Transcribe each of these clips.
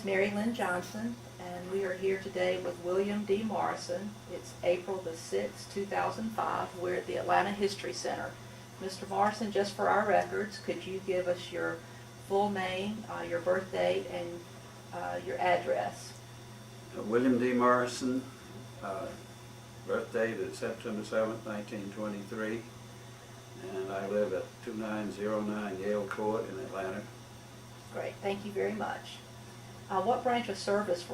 Mary Lynn Johnson, and we are here today with William D. Morrison. It's April the 6th, 2005. We're at the Atlanta History Center. Mr. Morrison, just for our records, could you give us your full name, your birth date, and your address? William D. Morrison, birth date is September 7th, 1923, and I live at 2909 Yale Court in Atlanta. Great, thank you very much. What branch of service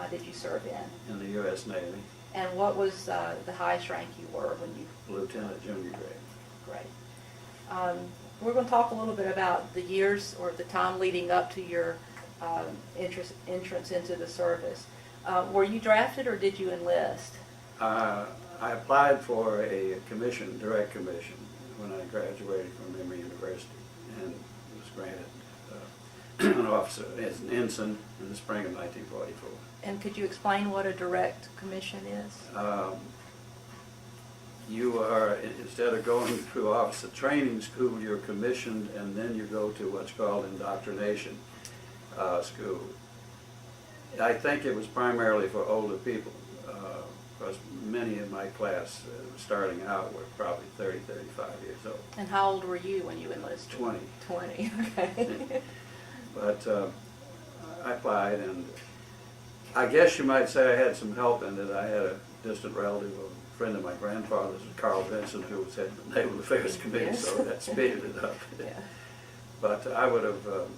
did you serve in? In the U.S. Navy. And what was the highest rank you were when you? Lieutenant, junior grade. Great. We're going to talk a little bit about the years or the time leading up to your entrance into the service. Were you drafted or did you enlist? I applied for a commission, direct commission, when I graduated from Emory University, and was granted an officer as an ensign in the spring of 1944. And could you explain what a direct commission is? You are, instead of going through officer training school, you're commissioned, and then you go to what's called indoctrination school. I think it was primarily for older people, because many in my class starting out were probably 30, 35 years old. And how old were you when you enlisted? 20. 20, okay. But I applied, and I guess you might say I had some help in that. I had a distant relative, a friend of my grandfather's, Carl Benson, who was head of the Naval Affairs Committee, Yes. so that speeded it up. Yeah. But I would have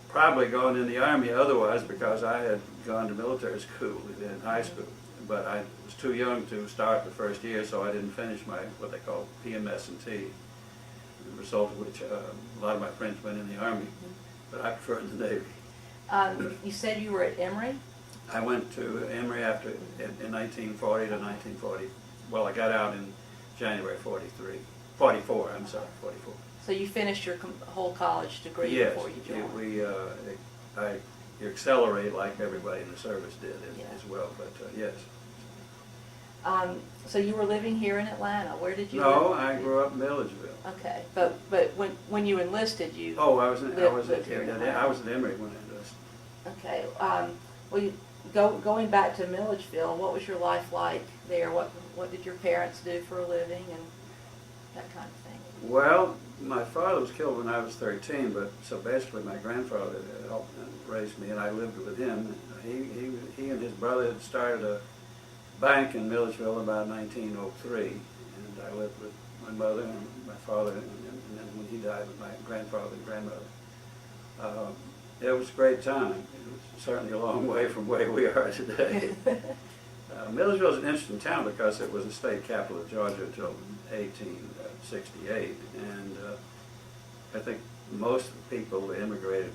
probably gone in the Army otherwise, because I had gone to military school in high school. But I was too young to start the first year, so I didn't finish my, what they call PMS&T, the result of which a lot of my friends went in the Army, but I preferred the Navy. You said you were at Emory? I went to Emory after, in 1940 to 1940. Well, I got out in January 44, I'm sorry, 44. So you finished your whole college degree Yes, before you joined? You accelerate like everybody in the service did as Yeah. well, but yes. So you were living here in Atlanta. Where did you No, live? I grew up in Milledgeville. Okay, but when you enlisted, you Oh, I was lived here in Atlanta. I was at Emory when I enlisted. Okay. Well, going back to Milledgeville, what was your life like there? What did your parents do for a living and that kind of thing? Well, my father was killed when I was 13, but so basically my grandfather helped and raised me, and I lived with him. He and his brother had started a bank in Milledgeville about 1903, and I lived with my mother and my father, and then when he died with my grandfather and grandmother. It was a great time. It was certainly a long way from where we are today. Milledgeville is an interesting town because it was the state capital of Georgia until 1868, and I think most of the people immigrated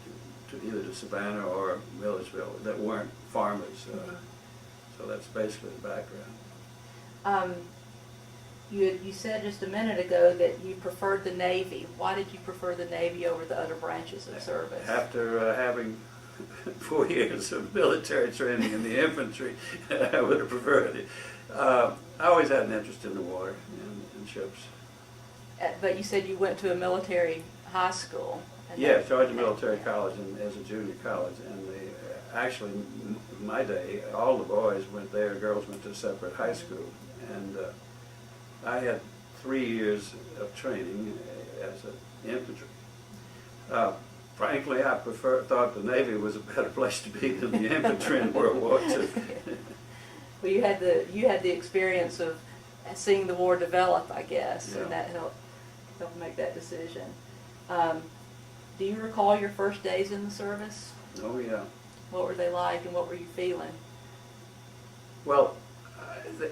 to either to Savannah or Milledgeville that weren't farmers. So that's basically the background. You said just a minute ago that you preferred the Navy. Why did you prefer the Navy over the other branches of service? After having 4 years of military training in the infantry, I would have preferred it. I always had an interest in the water and ships. But you said you went to a military high school. Yes, Georgia Military College as a junior college, and actually in my day, all the boys went there, girls went to a separate high school, and I had 3 years of training as an infantry. Frankly, I thought the Navy was a better place to be than the infantry in World War II. Well, you had the experience of seeing the war develop, I guess, Yeah. and that helped make that decision. Do you recall your first days in the service? Oh yeah. What were they like, and what were you feeling? Well,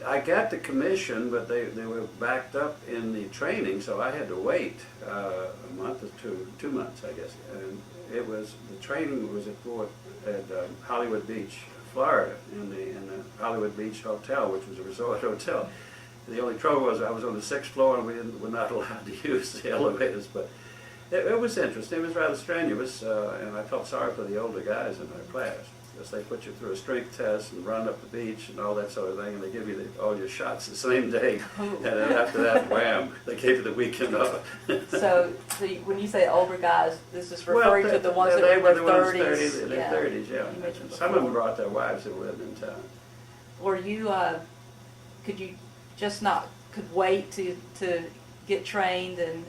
I got the commission, but they were backed up in the training, so I had to wait a month or 2 months, I guess. And the training was at Hollywood Beach, Florida, in the Hollywood Beach Hotel, which was a resort hotel. The only trouble was I was on the 6th floor, and we were not allowed to use the elevators, but it was interesting. It was rather strenuous, and I felt sorry for the older guys in our class. because they put you through a strength test and run up the beach and all that sort of thing, and they give you all your shots the same day, and then after that, wham, they gave you the weekend off. So when you say older guys, this is referring to the ones that they were in the their ones 30s. in their 30s, yeah. You mentioned Some of before. them brought their wives who lived in town. Or you, could you just not, could wait to get trained and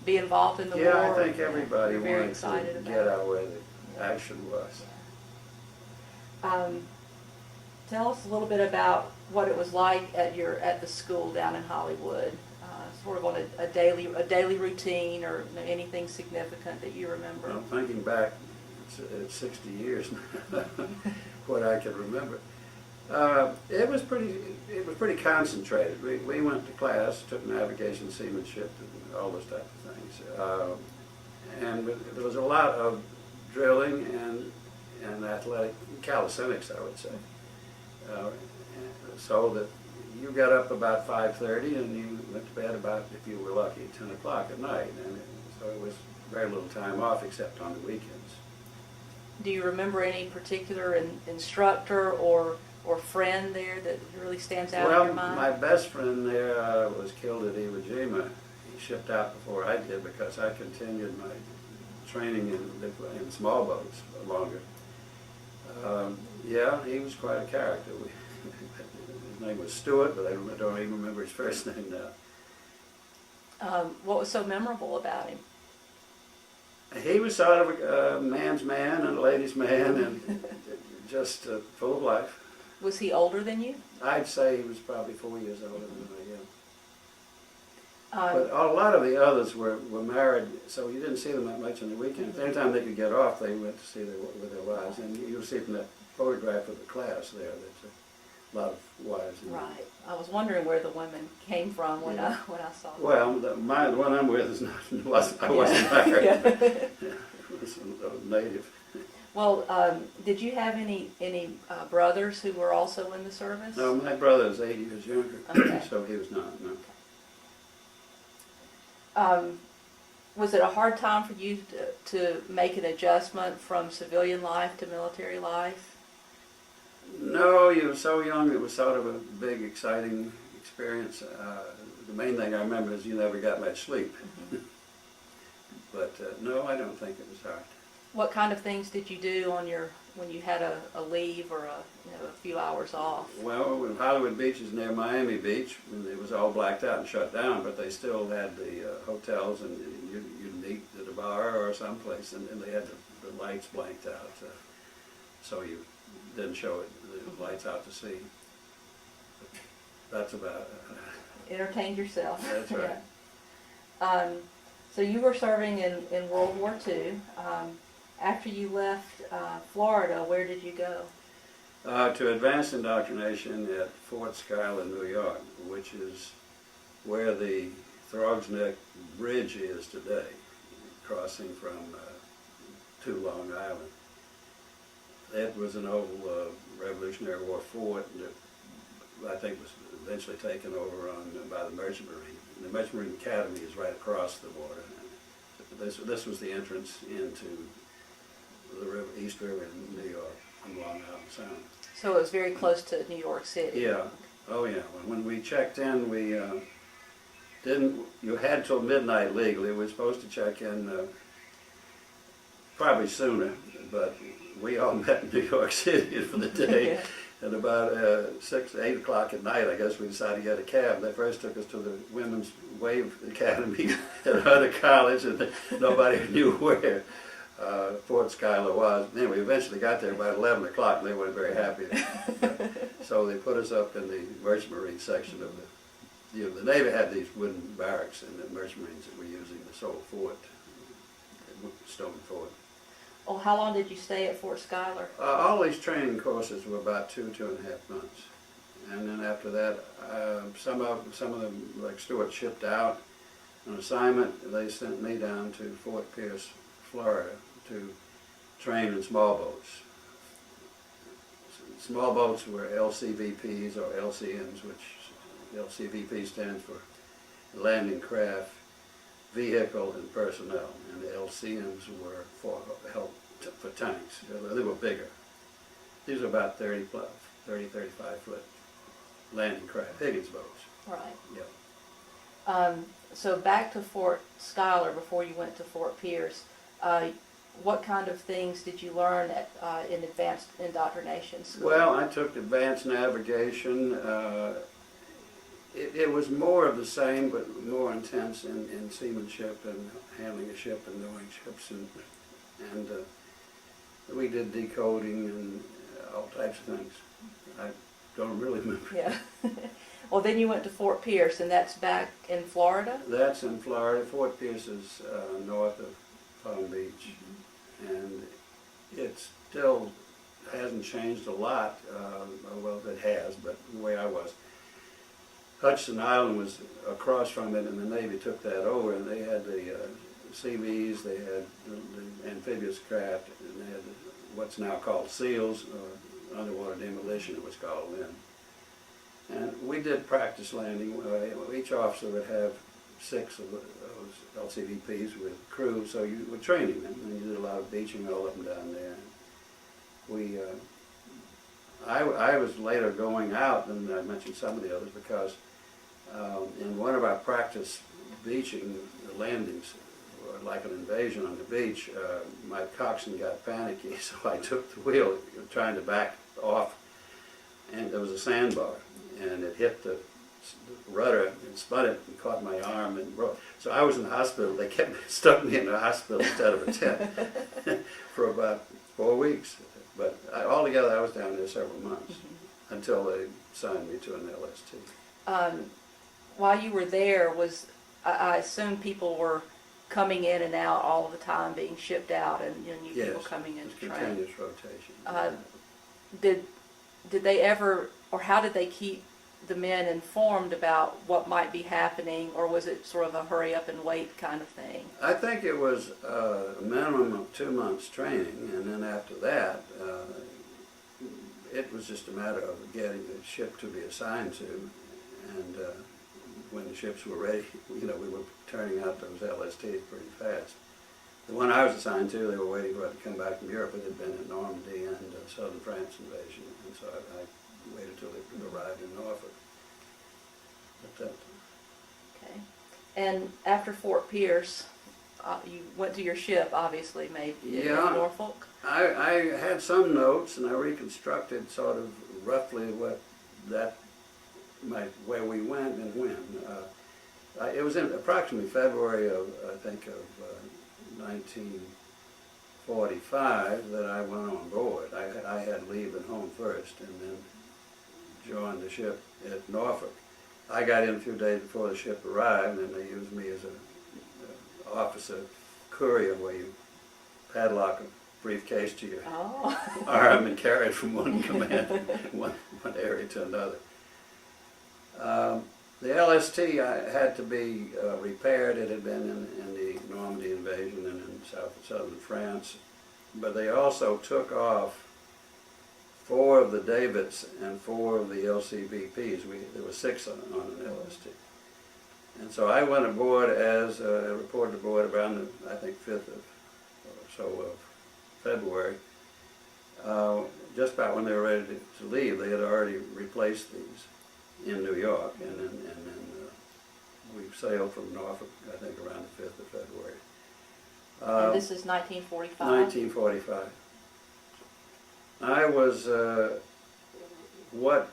be involved in the war? Yeah, I think everybody You're very wanted excited to about get it. out where the action was. Tell us a little bit about what it was like at the school down in Hollywood, sort of on a daily routine, or anything significant that you remember. Well, thinking back, it's 60 years now, what I can remember. It was pretty concentrated. We went to class, took navigation, seamanship, and all those types of things. And there was a lot of drilling and athletic calisthenics, I would say. So that you got up about 5:30 and you went to bed about, if you were lucky, 10 o'clock at night. And so it was very little time off except on the weekends. Do you remember any particular instructor or friend there that really stands out in your mind? Well, my best friend there was killed at Iwo Jima. He shipped out before I did because I continued my training in small boats longer. Yeah, he was quite a character. His name was Stewart, but I don't even remember his first name now. What was so memorable about him? He was sort of a man's man and a lady's man, and just full of life. Was he older than you? I'd say he was probably 4 years older than I, yeah. Um, But a lot of the others were married, so you didn't see them that much on the weekends. Anytime they could get off, they went to see with their wives. And you'll see from that photograph of the class there, there's a lot of wives. Right. I was wondering where the women came from when I saw them. Well, the one I'm with is not. I wasn't married. Yeah. It was a native. Well, did you have any brothers who were also in the service? No, my brother is 8 years younger, Okay. so he was not. No. Was it a hard time for you to make an adjustment from civilian life to military life? No, you were so young. It was sort of a big, exciting experience. The main thing I remember is you never got much sleep. Mm-hmm. But no, I don't think it was hard. What kind of things did you do when you had a leave or a few hours off? Well, when Hollywood Beach is near Miami Beach, and it was all blacked out and shut down, but they still had the hotels, and you'd meet at a bar or someplace, and they had the lights blanked out, so you didn't show the lights out to sea. That's about it. Entertained yourself. That's right. Yeah. So you were serving in World War II. After you left Florida, where did you go? To advanced indoctrination at Fort Schuyler, New York, which is where the Throgs Neck Bridge is today, crossing from to Long Island. It was an old Revolutionary War fort that I think was eventually taken over by the Merchant Marine. The Merchant Marine Academy is right across the water. This was the entrance into the East River in New York on Long Island Sound. So it was very close to New York City. Yeah. Oh yeah. When we checked in, we didn't. You had till midnight legally. We were supposed to check in probably sooner, but we all met in New York City for the day. Yeah. And about 6, 8 o'clock at night, I guess we decided to get a cab. They first took us to the Women's Wave Academy at another college, and nobody knew where Fort Schuyler was. Then we eventually got there about 11 o'clock, and they weren't very happy. So they put us up in the Merchant Marine section of the Navy had these wooden barracks, and the Merchant Marines that were using this old fort, stone fort. Well, how long did you stay at Fort Schuyler? All these training courses were about 2.5 months, and then after that, some of them, like Stewart, shipped out on assignment. They sent me down to Fort Pierce, Florida, to train in small boats. Small boats were LCVPs or LCMs, which LCVP stands for Landing Craft, Vehicle, and Personnel, and the LCMs were for tanks. They were bigger. These are about 35 foot landing craft, Higgins boats. Right. Yeah. So back to Fort Schuyler before you went to Fort Pierce. What kind of things did you learn at, in advanced indoctrination school? Well, I took advanced navigation. It was more of the same, but more intense in seamanship and handling a ship and knowing ships, and we did decoding and all types of things. I don't really remember. Yeah. Well, then you went to Fort Pierce, and that's back in Florida? That's in Florida. Fort Pierce is north of Palm Beach, and it still hasn't changed a lot. Well, it has, but the way I was. Hudson Island was across from it, and the Navy took that over, and they had the CVs, they had the amphibious craft, and they had what's now called SEALs, or underwater demolition it was called then. And we did practice landing. Each officer would have 6 of those LCVPs with crew, so you were training them, and you did a lot of beaching, all of them down there. We, I was later going out, and I mentioned some of the others, because in one of our practice beaching landings, like an invasion on the beach, my coxswain got panicky, so I took the wheel, trying to back off, and there was a sandbar, and it hit the rudder and spun it and caught my arm and broke. So I was in the hospital. They stuck me in the hospital instead of a tent for about 4 weeks. But altogether, I was down there several months until they signed me to an LST. While you were there, I assume people were coming in and out all the time, being shipped out, and new people coming in to train. Continuous rotation. Did they ever, or how did they keep the men informed about what might be happening, or was it sort of a hurry up and wait kind of thing? I think it was a minimum of 2 months training, and then after that, it was just a matter of getting the ship to be assigned to, and when the ships were ready, we were turning out those LSTs pretty fast. The one I was assigned to, they were waiting for it to come back from Europe. It had been in Normandy and southern France invasion, and so I waited till it arrived in Norfolk. Okay. And after Fort Pierce, you went to your ship, obviously, maybe in Norfolk? I had some notes, and I reconstructed sort of roughly where we went and when. It was in approximately February of, I think, of 1945 that I went on board. I had leave at home first, and then joined the ship at Norfolk. I got in a few days before the ship arrived, and they used me as an officer courier, where you padlock a briefcase to your arm and carry it from one command, one area to another. The LST had to be repaired. It had been in the Normandy invasion and in southern France, but they also took off 4 of the Davids and 4 of the LCVPs. There were 6 on an LST. And so I went aboard reported aboard around the, I think, 5th or so of February. Just about when they were ready to leave, they had already replaced these in New York, and then we sailed from Norfolk, I think, around the 5th of February. And this is 1945? 1945. I was what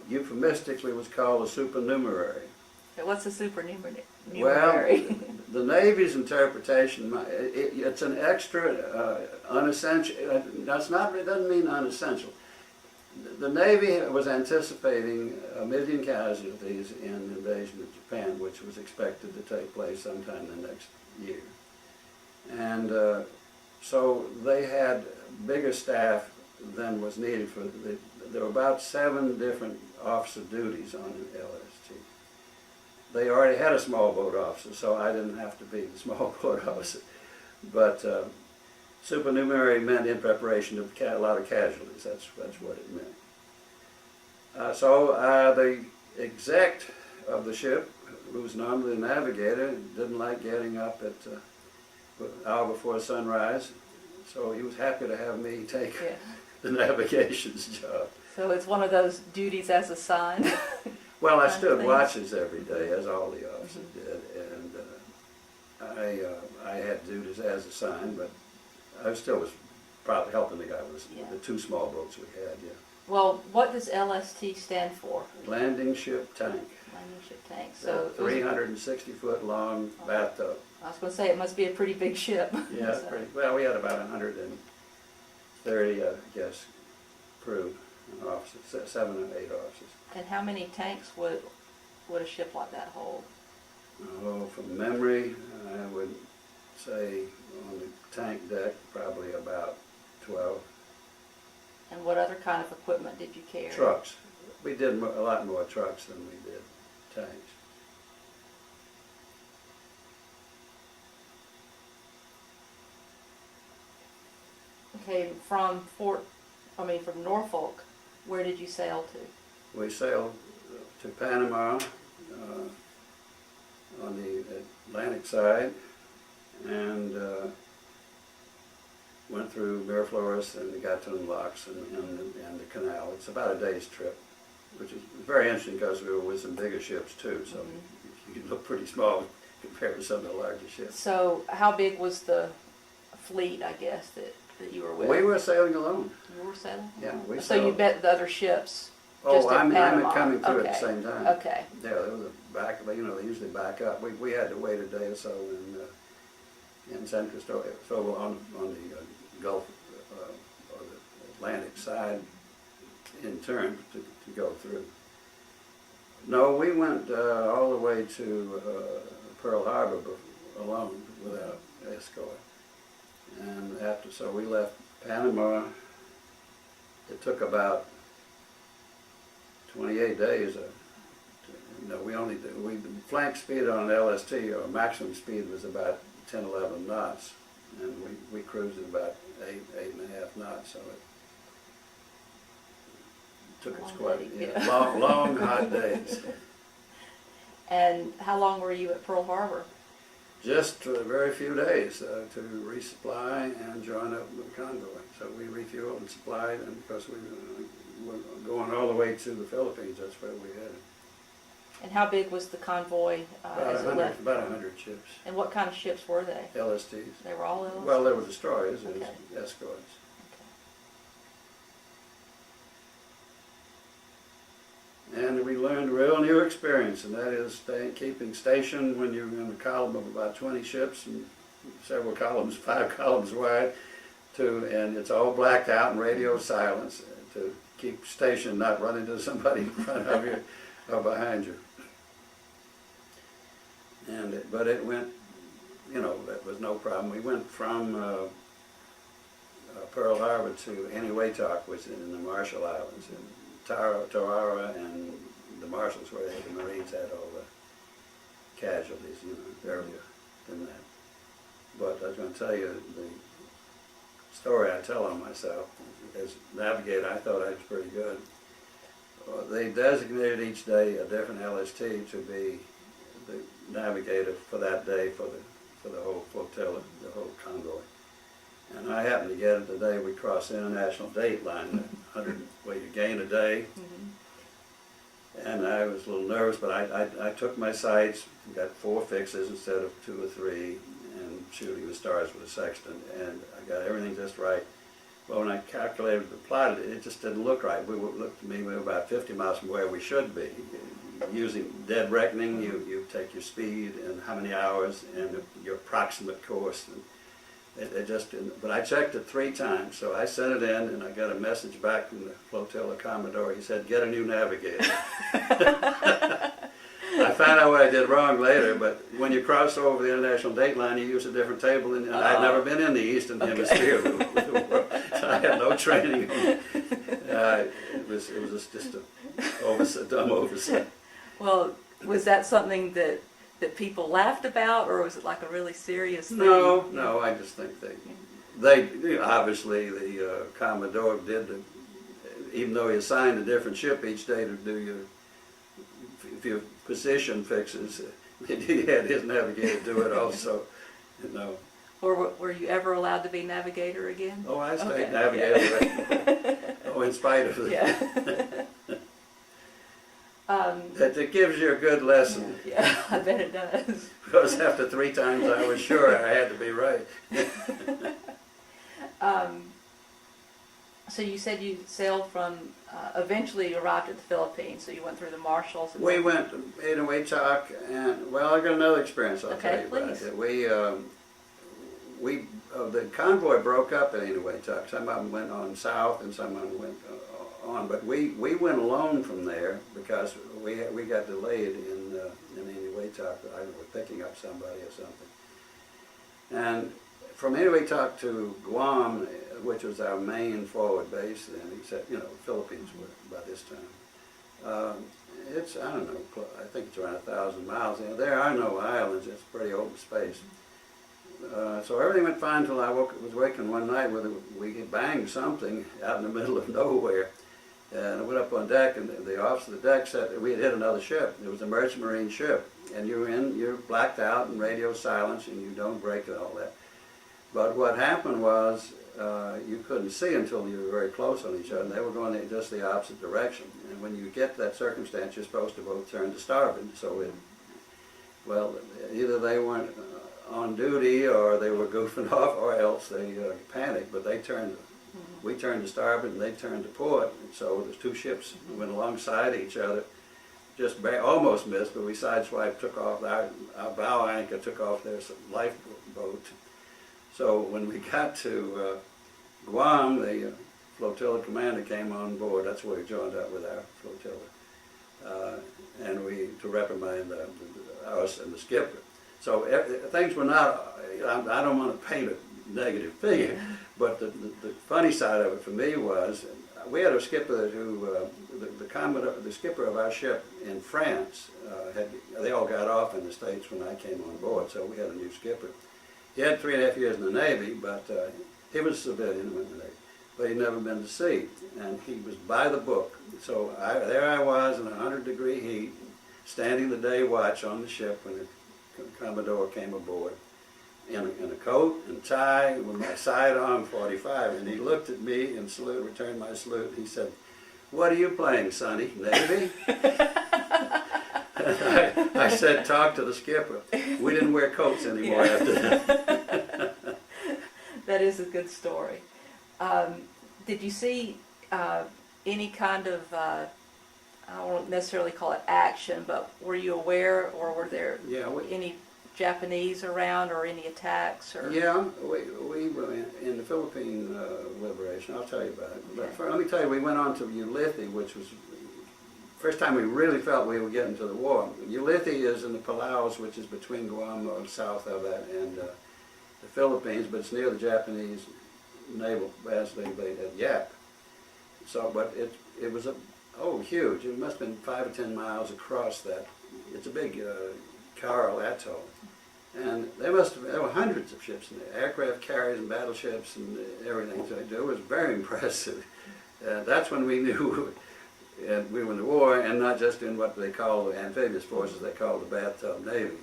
euphemistically was called a supernumerary. What's a supernumerary? Well, the Navy's interpretation, it's an extra, unessential, it doesn't mean unessential. The Navy was anticipating 1 million casualties in the invasion of Japan, which was expected to take place sometime the next year. And so they had bigger staff than was needed for there were about 7 different officer duties on an LST. They already had a small boat officer, so I didn't have to be the small boat officer. But supernumerary meant in preparation of a lot of casualties. That's what it meant. So the exec of the ship, who was normally the navigator, didn't like getting up at an hour before sunrise, so he was happy to have me take the navigation's job. So it's one of those duties as assigned. Well, I kind of stood thing. watches every day, as all the officers did, and I had duties as assigned, but I still was probably helping the guy with Yeah. the two small boats we had, yeah. Well, what does LST stand for? Landing ship tank. Landing ship tank. So it was- 360-foot long bathtub. I was going to say it must be a pretty big ship. Yeah, So- pretty, well, we had about 130, I guess, crew and officers, 7 and 8 officers. And how many tanks would a ship like that hold? Oh, from memory, I would say on the tank deck, probably about 12. And what other kind of equipment did you carry? Trucks. We did a lot more trucks than we did tanks. Okay, from from Norfolk, where did you sail to? We sailed to Panama on the Atlantic side, and went through Miraflores and the Gatun locks and the canal. It's about a day's trip, which is very interesting because we were with some bigger ships too, so you look pretty small compared to some of the larger ships. So how big was the fleet, I guess, that you were with? We were sailing alone. You were sailing? Yeah, we So you sailed. met the other ships? Oh, just at I meant Panama. coming through at the Okay. same time. Okay. Yeah, there was a back, they usually back up. We had to wait a day or so in San Cristobal on the Gulf or the Atlantic side in turn to go through. No, we went all the way to Pearl Harbor alone without escort. And so we left Panama. It took about 28 days. We flank speed on an LST, or maximum speed was about 10, 11 knots, and we cruised at about 8.5 knots. So it took us Long quite day, yeah, yeah. long hot days. And how long were you at Pearl Harbor? Just a very few days to resupply and join up with the convoy. So we refueled and supplied, and because we were going all the way to the Philippines, that's where we headed. And how big was the convoy as it left? About 100 ships, And what kind of ships were they? LSTs. They were all LSTs? Well, there were destroyers and Okay. escorts. And we learned a real new experience, and that is keeping station when you're in a column of about 20 ships and several columns, 5 columns wide, and it's all blacked out and radio silence to keep station, not run into somebody in front of you or behind you. But it went, that was no problem. We went from Pearl Harbor to Eniwetok, which is in the Marshall Islands, and Tarawa and the Marshalls, where the Marines had all the casualties, earlier than that. But I was going to tell you the story I tell on myself. As navigator, I thought I was pretty good. They designated each day a different LST to be the navigator for that day for the whole flotilla, the whole convoy. And I happened to get it the day we crossed the international date line, 100, well, you gain a day. And I was a little nervous, but I took my sights, got 4 fixes instead of 2 or 3, and shooting the stars with a sextant, and I got everything just right. Well, when I calculated the plot, it just didn't look right. We were about 50 miles from where we should be. Using dead reckoning, you take your speed and how many hours and your approximate course. And it just didn't. But I checked it 3 times, so I sent it in, and I got a message back from the flotilla commodore. He said, "Get a new navigator." I found out what I did wrong later, but when you cross over the international date line, you use a different table, and I'd never been in the Eastern Hemisphere of the world, so I had no training. It was just a dumb oversight. Well, was that something that people laughed about, or was it like a really serious thing? No, I just think they obviously the Commodore did, even though he assigned a different ship each day to do your position fixes, he had his navigator do it also. Or were you ever allowed to be navigator again? Oh, I stayed Okay, navigator. Yeah. Oh, in spite of it. Yeah. It gives you a good lesson. Yeah, I bet it does. Because after 3 times I was sure I had to be right. So you said you sailed from, eventually arrived at the Philippines, so you went through the Marshalls. We went in Waitak, and well, I got another experience I'll tell Okay, you about. please. The convoy broke up at Waitak. Some of them went on south, and some of them went on. But we went alone from there because we got delayed in Waitak. I don't know, picking up somebody or something. And from Waitak to Guam, which was our main forward base then, except, you know, the Philippines were by this time. It's, I don't know, I think it's around 1,000 miles. There are no islands, it's pretty open space. So everything went fine until I was waking one night with we banged something out in the middle of nowhere. And I went up on deck, and the officer of the deck said that we had hit another ship. It was a merchant marine ship. And you're blacked out and radio silence, and you don't break and all that. But what happened was you couldn't see until you were very close on each other. And they were going in just the opposite direction. And when you get that circumstance, you're supposed to both turn to starboard. So well, either they weren't on duty or they were goofing off, or else they panicked. But they turned. We turned to starboard and they turned to port. And so the 2 ships went alongside each other. Just almost missed, but we sideswiped, took off, our bow anchor took off their lifeboat. So when we got to Guam, the flotilla commander came on board. That's where we joined up with our flotilla. And to reprimand us and the skipper. So things were not, I don't want to paint a negative figure, but the funny side of it for me was, we had a skipper who, the skipper of our ship in France, they all got off in the States when I came on board, so we had a new skipper. He had 3.5 years in the Navy, but he was a civilian, went in the Navy, but he'd never been to sea, and he was by the book. So there I was in 100-degree heat, standing the day watch on the ship when the Commodore came aboard, in a coat and tie with my sidearm 45, and he looked at me and returned my salute. He said, "What are you playing, Sonny? Navy?" I said, "Talk to the skipper." We didn't wear coats anymore after that. That is a good story. Did you see any kind of, I won't necessarily call it action, but were you aware, or were there any Japanese around, or any attacks? Or? Yeah, we were in the Philippine liberation. I'll tell you about it. Okay. But let me tell you, we went on to Ulithi, which was first time we really felt we were getting to the war. Ulithi is in the Palaus, which is between Guam, south of that, and the Philippines, but it's near the Japanese naval base at Yap. So, but it was huge. It must have been 5 or 10 miles across that. It's a big coral atoll. And there were hundreds of ships in there, aircraft carriers and battleships and everything. So it was very impressive. That's when we knew we were in the war, and not just in what they call the amphibious forces, they call the bathtub Navy.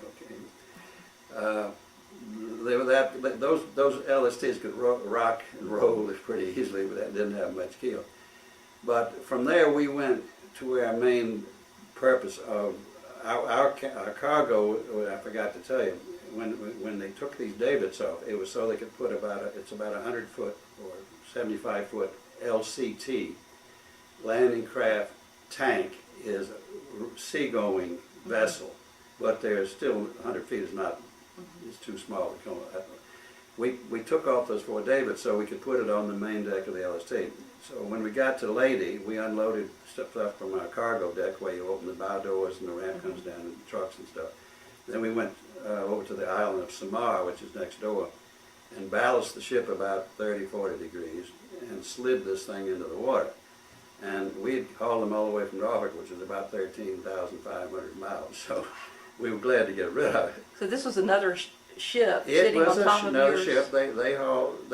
Okay. Those LSTs could rock and roll pretty easily, but that didn't have much keel. But from there we went to where our main purpose of our cargo, I forgot to tell you, when they took these davits off, it was so they could put it's about 100-foot or 75-foot LCT, landing craft tank, is a seagoing vessel, but there's still 100 feet is not, it's too small. We took off those 4 davits so we could put it on the main deck of the LST. So when we got to Leyte, we unloaded stuff from our cargo deck where you open the bow doors and the ramp comes down and trucks and stuff. Then we went over to the island of Samar, which is next door, and ballasted the ship about 30, 40 degrees and slid this thing into the water. And we'd hauled them all the way from Norfolk, which is about 13,500 miles. So we were glad to get rid of it. So this was another ship It sitting was on top of another yours? ship. They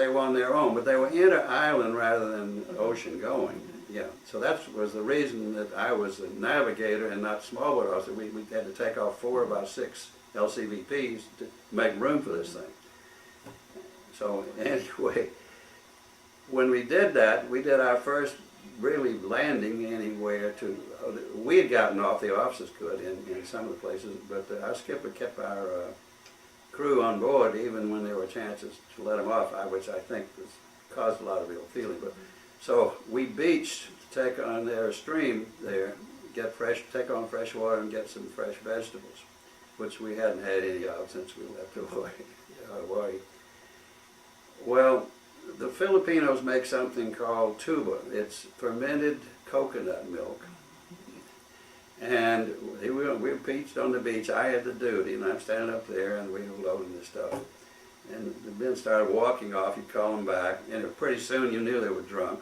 were on their own, but they were inter-island rather than ocean going. Yeah, so that was the reason that I was a navigator and not smallboat officer. We had to take off 4 of our 6 LCVPs to make room for this thing. So anyway, when we did that, we did our first really landing anywhere to, we had gotten off, the officers could in some of the places, but our skipper kept our crew on board even when there were chances to let them off, which I think caused a lot of ill feeling. But so we beached to take on their stream there, take on fresh water and get some fresh vegetables, which we hadn't had any of since we left Hawaii. Well, the Filipinos make something called tuba. It's fermented coconut milk. And we were beached on the beach. I had the duty, and I'm standing up there, and we were loading this stuff. And the men started walking off. You'd call them back, and pretty soon you knew they were drunk.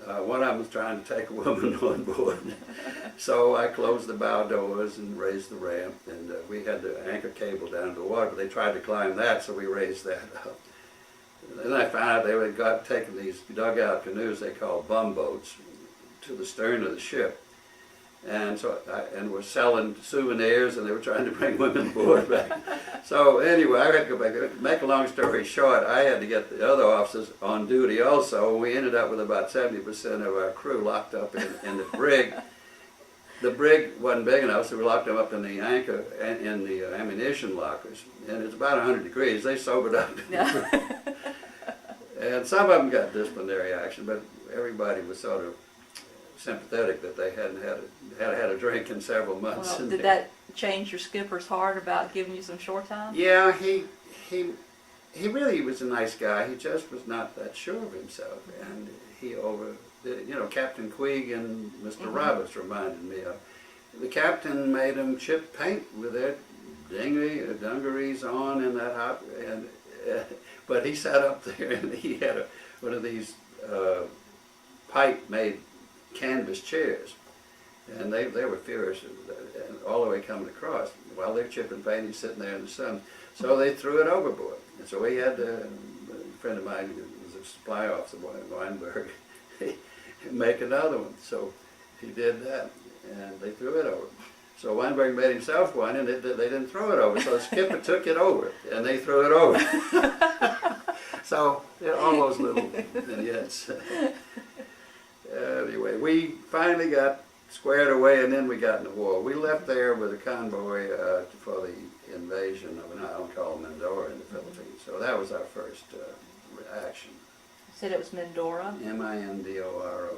One of them was trying to take a woman on board. So I closed the bow doors and raised the ramp, and we had the anchor cable down to the water, but they tried to climb that, so we raised that up. Then I found out they had taken these dugout canoes they call bum boats to the stern of the ship, and so and were selling souvenirs, and they were trying to bring women aboard back. So anyway, I had to go back. Make a long story short, I had to get the other officers on duty also. We ended up with about 70% of our crew locked up in the brig. The brig wasn't big enough, so we locked them up in the anchor and in the ammunition lockers. And it's about 100 degrees. They sobered up. And some of them got disciplinary action, but everybody was sort of sympathetic that they hadn't had a drink in several months. Well, did that change your skipper's heart about giving you some shore time? Yeah, he really was a nice guy. He just was not that sure of himself, and he Captain Queeg and Mr. Roberts reminded me of. The captain made him chip paint with their dungarees on and that hot, but he sat up there and he had one of these pipe-made canvas chairs, and they were furious all the way coming across. While they're chipping paint, he's sitting there in the sun. So they threw it overboard. And so we had a friend of mine who was a supply officer, Weinberg, make another one. So he did that, and they threw it over. So Weinberg made himself one, and they didn't throw it over. So the skipper took it over, and they threw it over. So all those little vignettes. Anyway, we finally got squared away, and then we got in the war. We left there with a convoy for the invasion of an island called Mindoro in the Philippines. So that was our first action. You said it was Mindoro? Mindoro.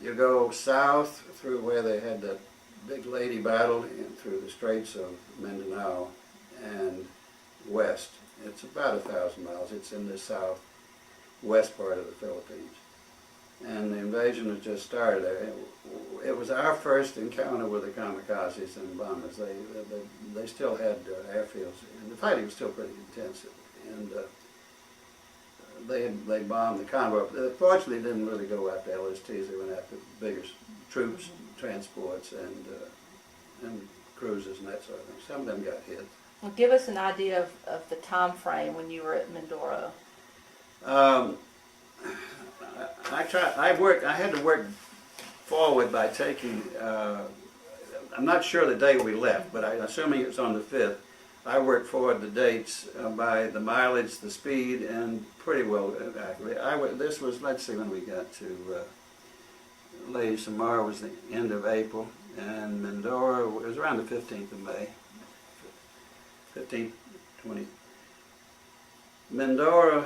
You go south through where they had that big lady battle, and through the Straits of Mindanao, and west. It's about 1,000 miles. It's in the southwest part of the Philippines. And the invasion had just started there. It was our first encounter with the kamikazes and bombers. They still had airfields, and the fighting was still pretty intensive. And they bombed the convoy. Fortunately, they didn't really go after LSTs. They went after bigger troops, transports, and cruisers and that sort of thing. Some of them got hit. Well, give us an idea of the time frame when you were at Mindoro. I had to work forward by taking, I'm not sure the day we left, but assuming it was on the 5th, I worked forward the dates by the mileage, the speed, and pretty well accurately. This was, let's see when we got to Lady Samar was the end of April, and Mindoro was around the 15th of May. 15th, 20th. Mindoro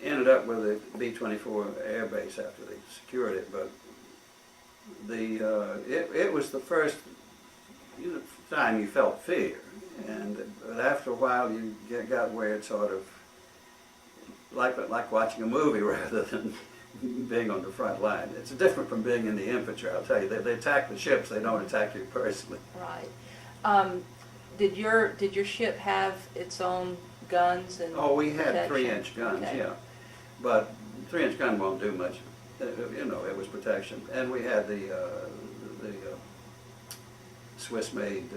ended up with a B-24 air base after they secured it, but it was the first time you felt fear, but after a while you got where it's sort of like watching a movie rather than being on the front line. It's different from being in the infantry, I'll tell you. They attack the ships, they don't attack you personally. Right. Did your ship have its own guns and Oh, we had protection? 3-inch guns, Okay. yeah. But 3-inch gun won't do much. It was protection. And we had the Swiss-made,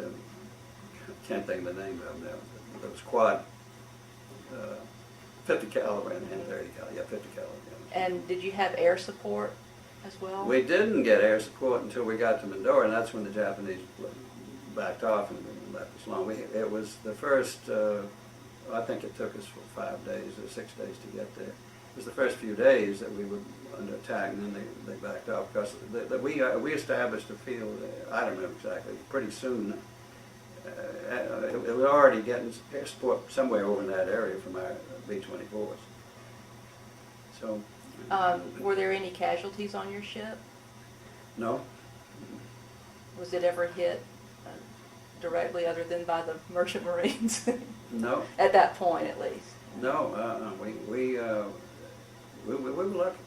can't think of the name of them now, those quad 50 caliber and 30 caliber, yeah, 50 caliber guns. And did you have air support as well? We didn't get air support until we got to Mindoro, and that's when the Japanese backed off and left us alone. It was the first I think it took us 5 days or 6 days to get there. It was the first few days that we were under attack, and then they backed off because we established a field. I don't know exactly. Pretty soon, it was already getting air support somewhere over in that area from our B-24s. So. Were there any casualties on your ship? No. Was it ever hit directly, other than by the merchant marines? No. At that point, at least. No. We were lucky.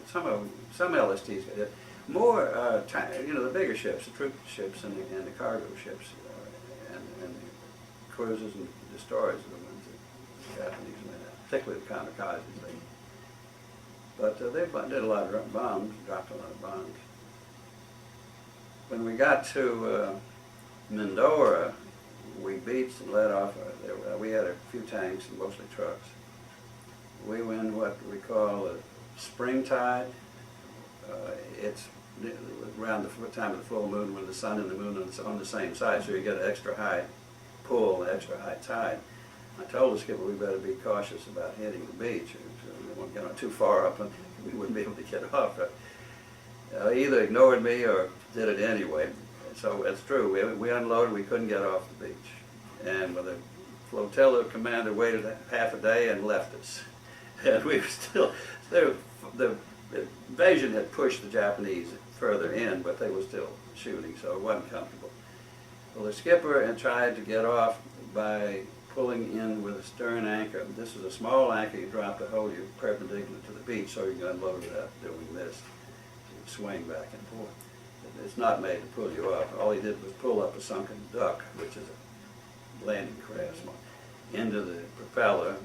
Some LSTs got hit. More, the bigger ships, the troop ships and the cargo ships, and the cruisers and destroyers are the ones that the Japanese made out, particularly the kamikazes. But they did a lot of bombs, dropped a lot of bombs. When we got to Mindoro, we beached and let off. We had a few tanks and mostly trucks. We were in what we call a spring tide. It's around the time of the full moon when the sun and the moon are on the same side, so you get an extra high pull, an extra high tide. I told the skipper we better be cautious about hitting the beach. We won't get too far up and we wouldn't be able to get off. Either ignored me or did it anyway. So it's true. We unloaded. We couldn't get off the beach, and the flotilla commander waited half a day and left us. And we were still the invasion had pushed the Japanese further in, but they were still shooting, so it wasn't comfortable. Well, the skipper had tried to get off by pulling in with a stern anchor. This is a small anchor you drop to hold you perpendicular to the beach, so you can unload without doing this. You swing back and forth. It's not made to pull you up. All he did was pull up a sunken duck, which is a landing craft, into the propeller,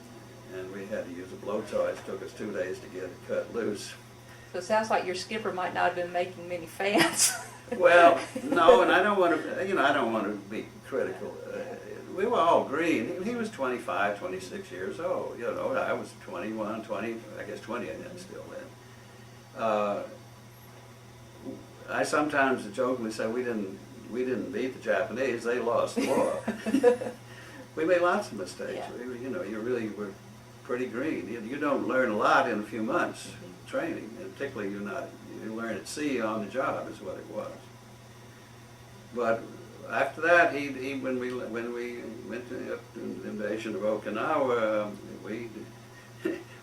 and we had to use a blowtorch. It took us 2 days to get it cut loose. So it sounds like your skipper might not have been making many fans. Well, no, and I don't want to, I don't want to be critical. We were all green. He was 25, 26 years old. I was 21, 20, I guess 20 then still then. I sometimes jokingly say we didn't beat the Japanese; they lost the war. We made lots of mistakes. Yeah. You really were pretty green. You don't learn a lot in a few months training, and particularly you learn at sea on the job is what it was. But after that, when we went to the invasion of Okinawa, we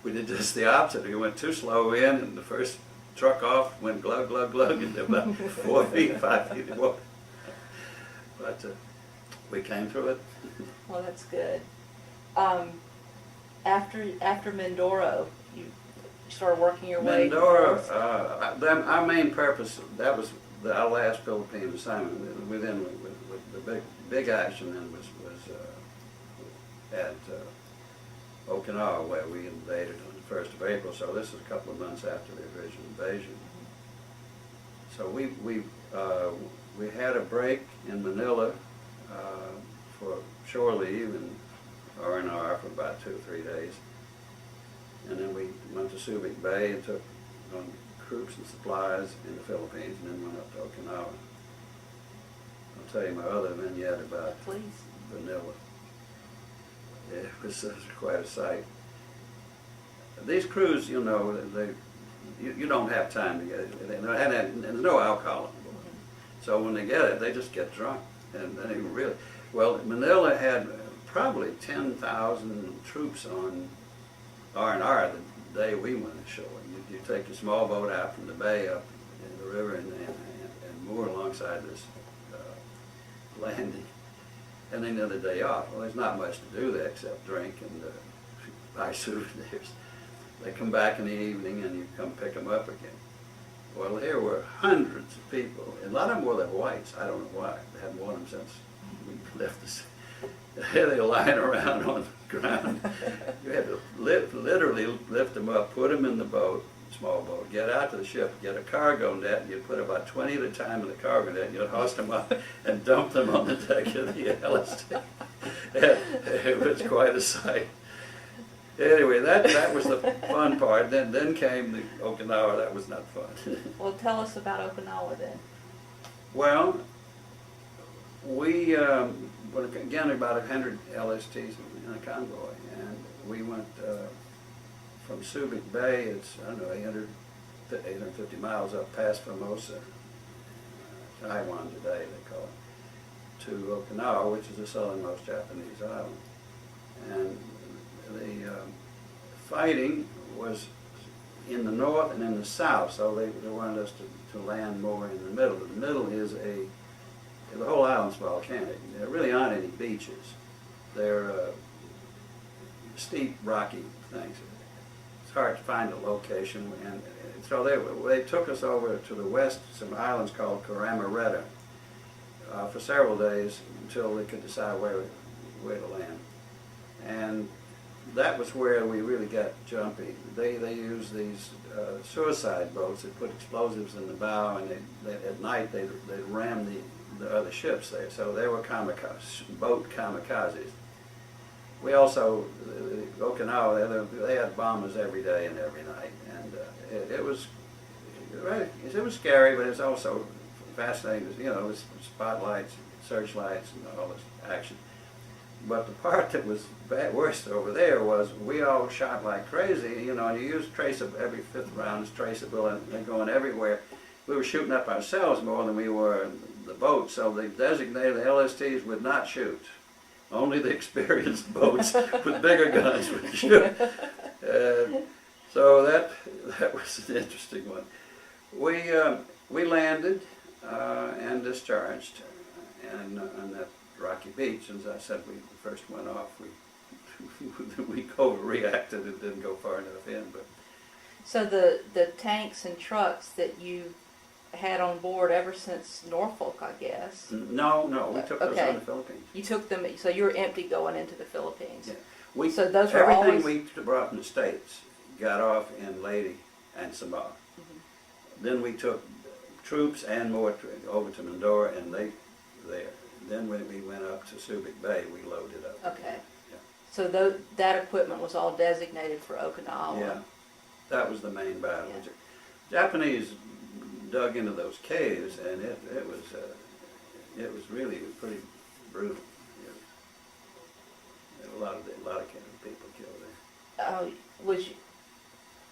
did just the opposite. We went too slow in, and the first truck off went glug glug glug into about 4 feet, 5 feet of water. But we came through it. Well, that's good. After Mindoro, you started working your way north. Our main purpose, that was our last Philippine assignment. Within with the big action then was at Okinawa, where we invaded on the 1st of April. So this is a couple of months after the original invasion. So we had a break in Manila for shore leave and R&R for about 2 or 3 days. And then we went to Subic Bay and took on troops and supplies in the Philippines, and then went up to Okinawa. I'll tell you my other vignette about Manila. It was quite a sight. These crews, you don't have time to get it, and there's no alcohol on board. So when they get it, they just get drunk, and they really. Well, Manila had probably 10,000 troops on R&R the day we went ashore. You take a small boat out from the bay up in the river and moor alongside this landing, and then the other day off. Well, there's not much to do there except drink and buy souvenirs. They come back in the evening and you come pick them up again. Well, here were hundreds of people, and a lot of them wore their whites. I don't know why. They hadn't worn them since we left the city. Here they were lying around on the ground. You had to literally lift them up, put them in the boat, small boat, get out to the ship, get a cargo net, and you'd put about 20 at a time in the cargo net, and you'd hoist them up and dump them on the deck of the LST. It was quite a sight. Anyway, that was the fun part. Then came the Okinawa. That was not fun. Well, tell us about Okinawa then. Well, We, again, about 100 LSTs in a convoy, and we went from Subic Bay, it's, I don't know, 850 miles up past Formosa, Taiwan today they call it, to Okinawa, which is the southernmost Japanese island. And the fighting was in the north and in the south, so they wanted us to land more in the middle. The middle is the whole island's volcanic. There really aren't any beaches. They're steep, rocky things. It's hard to find a location, and so they took us over to the west, some islands called Karamaretta, for several days until they could decide where to land. And that was where we really got jumpy. They used these suicide boats that put explosives in the bow, and at night they'd ram the other ships there. So they were boat kamikazes. We also, Okinawa, they had bombers every day and every night, and it was scary, but it was also fascinating. You know, it was spotlights, searchlights, and all this action. But the part that was worst over there was we all shot like crazy, you know, and you use traceable, every fifth round is traceable, and they're going everywhere. We were shooting up ourselves more than we were the boat, so they designated the LSTs would not shoot. Only the experienced boats with bigger guns would shoot. So that was an interesting one. We landed and discharged, and on that rocky beach, as I said, we first went off. We overreacted and didn't go far enough in. But so the tanks and trucks that you had on board ever since Norfolk, I guess. No, we took those okay. on the Philippines. You took them, so you were empty going into the Philippines. Yeah. So those were everything always... we brought from the States got off in Leyte and Samoa. Mm-hmm. Then we took troops and more over to Mindoro, and they there. Then when we went up to Subic Bay, we loaded up. Okay. Yeah. So that equipment was all designated for Okinawa. Yeah, that was the main battle. Yeah. Japanese dug into those caves, and it was really pretty brutal. Yeah. A lot of people killed there. Was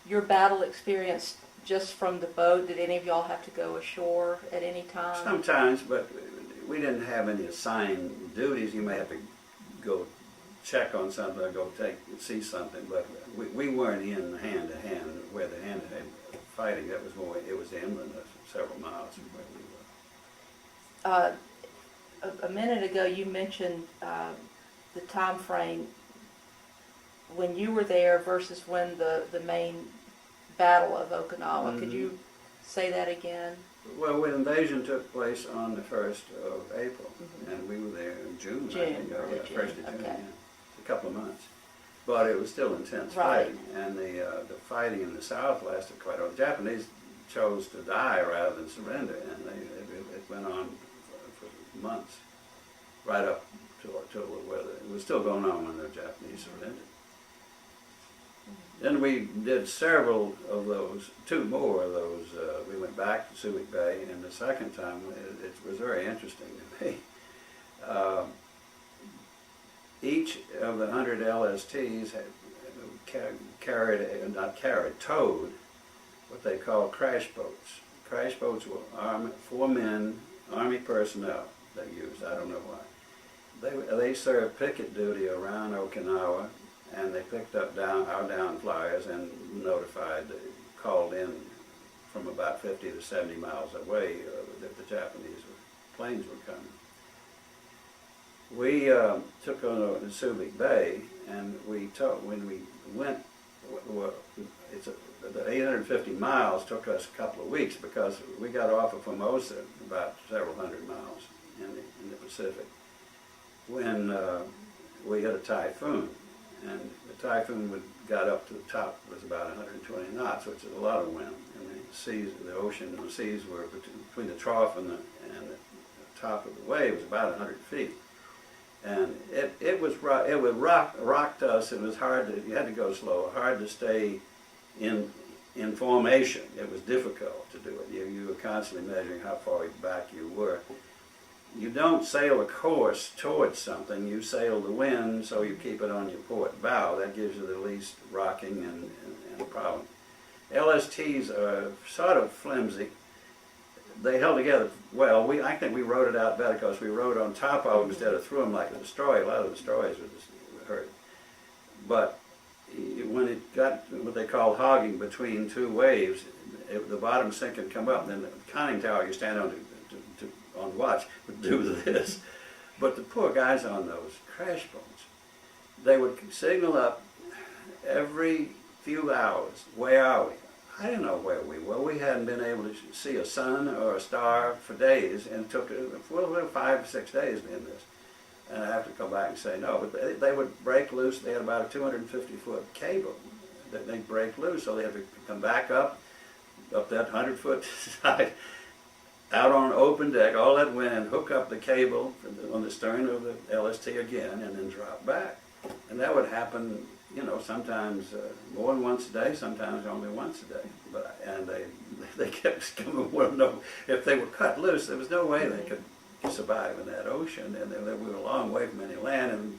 your battle experience just from the boat? Did any of y'all have to go ashore at any time? Sometimes, but we didn't have any assigned duties. You may have to go check on something or go see something, but we weren't in hand-to-hand where the hand-to-hand fighting. That was more, it was inland, several miles from where we were. A minute ago you mentioned the time frame when you were there versus when the main battle of Okinawa. Mm-hmm. Could you say that again? Well, the invasion took place on the 1st of April, mm-hmm. and we were there in June, I think. Early June. 1st of June, okay. Yeah. A couple of months. But it was still intense fighting, and the fighting in the south lasted quite a while. The Japanese chose to die rather than surrender, and it went on for months, right up till the weather. It was still going on when the Japanese surrendered. Then we did several of those, 2 more of those. We went back to Subic Bay, and the second time it was very interesting to me. Each of the 100 LSTs had towed what they call crash boats. Crash boats were 4 men, Army personnel they used. I don't know why. They served picket duty around Okinawa, and they picked up our down flyers and called in from about 50 to 70 miles away that the Japanese planes were coming. We took on to Subic Bay, and when we went, the 850 miles took us a couple of weeks because we got off of Formosa about several hundred miles in the Pacific when we hit a typhoon, and the typhoon got up to the top, was about 120 knots, which is a lot of wind, and the ocean and the seas were between the trough and the top of the wave was about 100 feet. And it rocked us. It was you had to go slow, hard to stay in formation. It was difficult to do it. You were constantly measuring how far back you were. you don't sail a course towards something, you sail the wind, so you keep it on your port bow. That gives you the least rocking and problem. LSTs are sort of flimsy. They held together well. I think we rode it out better because we rode on top of them instead of through them like a destroyer. A lot of destroyers were hurt. But when it got what they call hogging between two waves, the bottom sink and come up, and then the conning tower you stand on on watch would do this. But the poor guys on those crash boats, they would signal up every few hours. Where are we? I didn't know where we were. We hadn't been able to see a sun or a star for days, and it took 5 or 6 days in this. And I have to come back and say no. But they would break loose. They had about a 250-foot cable that they'd break loose, so they had to come back up that 100-foot side, out on an open deck, all that wind, hook up the cable on the stern of the LST again, and then drop back. And that would happen, sometimes more than once a day, sometimes only once a day. And they kept coming, well, no, if they were cut loose, there was no way they could survive in that ocean. And we were a long way from any land, and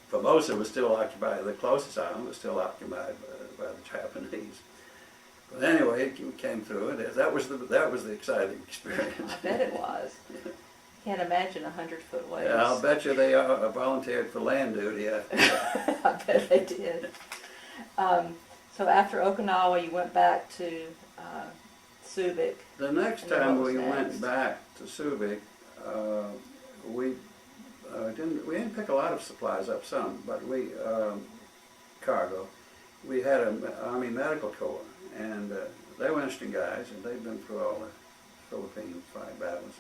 Formosa was still occupied, the closest island was still occupied by the Japanese. But anyway, we came through it. That was the exciting experience. I bet it was. Can't imagine 100-foot waves. Yeah, I'll bet you they volunteered for land duty after that. I bet they did. So after Okinawa, you went back to Subic. The next time we went back to Subic, we didn't pick a lot of supplies up. Some, but cargo. We had an Army Medical Corps. And they were interesting guys, and they'd been through all the Philippine flag battles.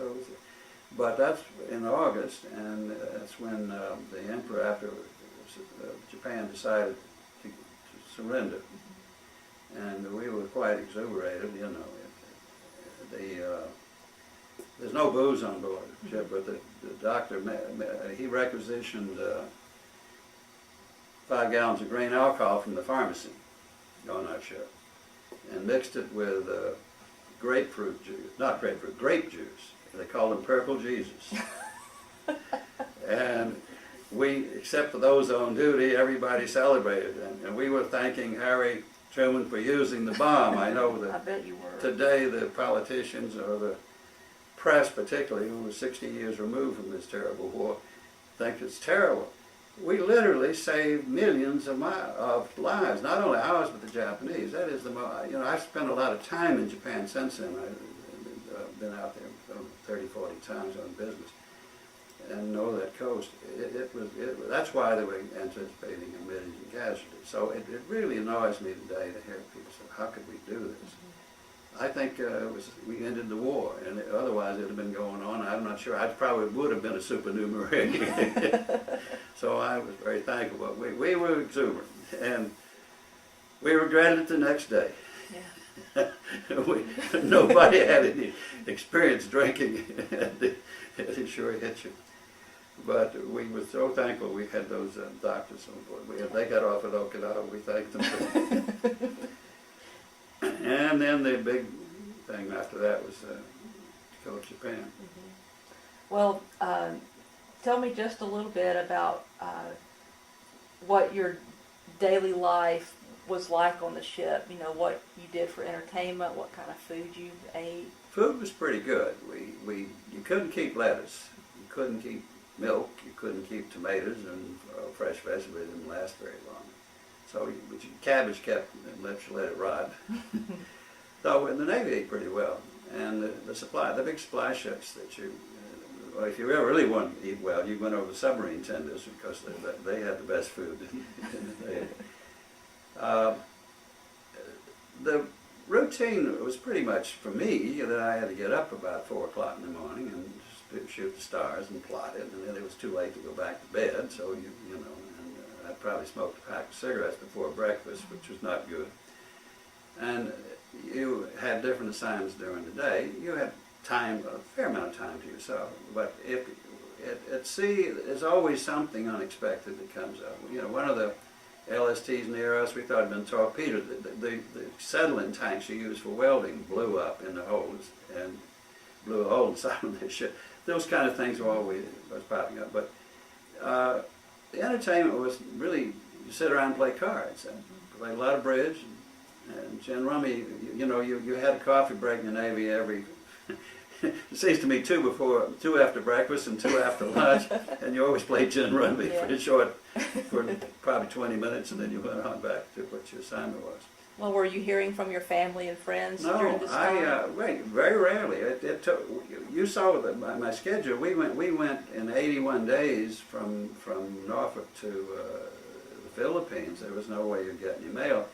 But that's in August, and that's when the emperor, after Japan decided to surrender. And we were quite exuberated, there's no booze on board the ship, but the doctor, he requisitioned 5 gallons of grain alcohol from the pharmacy on our ship, and mixed it with grape juice. They called him Purple Jesus. And we, except for those on duty, everybody celebrated. And we were thanking Harry Truman for using the bomb. I know that I bet you were. Today the politicians, or the press particularly, who was 60 years removed from this terrible war, think it's terrible. We literally saved millions of lives, not only ours but the Japanese. That is I've spent a lot of time in Japan since then. I've been out there 30, 40 times on business and know that coast. That's why they were anticipating a million casualties. So it really annoys me today to hear people say, how could we do this? I think we ended the war, and otherwise it would have been going on. I'm not sure. I probably would have been a supernumerary. So I was very thankful. But we were exuberant, and we regretted it the next day. Yeah. Nobody had any experience drinking, and it sure hit you. But we were so thankful we had those doctors on board. They got off at Okinawa. We thanked them for it. And then the big thing after that was to go to Japan. Mm-hmm. Well, tell me just a little bit about what your daily life was like on the ship. What you did for entertainment, what kind of food you ate. Food was pretty good. You couldn't keep lettuce, you couldn't keep milk, you couldn't keep tomatoes, and fresh vegetables didn't last very long. So, but cabbage kept, let it rot. So in the Navy ate pretty well, and the big supply ships that if you ever really wanted to eat well, you went over the submarine tenders because they had the best food in the Navy. The routine was pretty much for me that I had to get up about 4 o'clock in the morning and shoot the stars and plot it, and then it was too late to go back to bed, so I probably smoked a pack of cigarettes before breakfast, which was not good. And you had different assignments during the day. You had time, a fair amount of time to yourself. But at sea, there's always something unexpected that comes up. One of the LSTs near us, we thought had been torpedoed. The settling tanks you use for welding blew up in the holds and blew a hole inside of the ship. those kind of things were always was popping up. But the entertainment was really you sit around and play cards and play a lot of bridge and gin rummy. You had a coffee break in the Navy every. It seems to me two after breakfast and two after lunch, and you always played gin rummy for probably 20 minutes, and then you went on back to what your assignment was. Well, were you hearing from your family and friends No, during this time? very rarely. It took. You saw my schedule. We went in 81 days from Norfolk to the Philippines. There was no way you'd get any mail.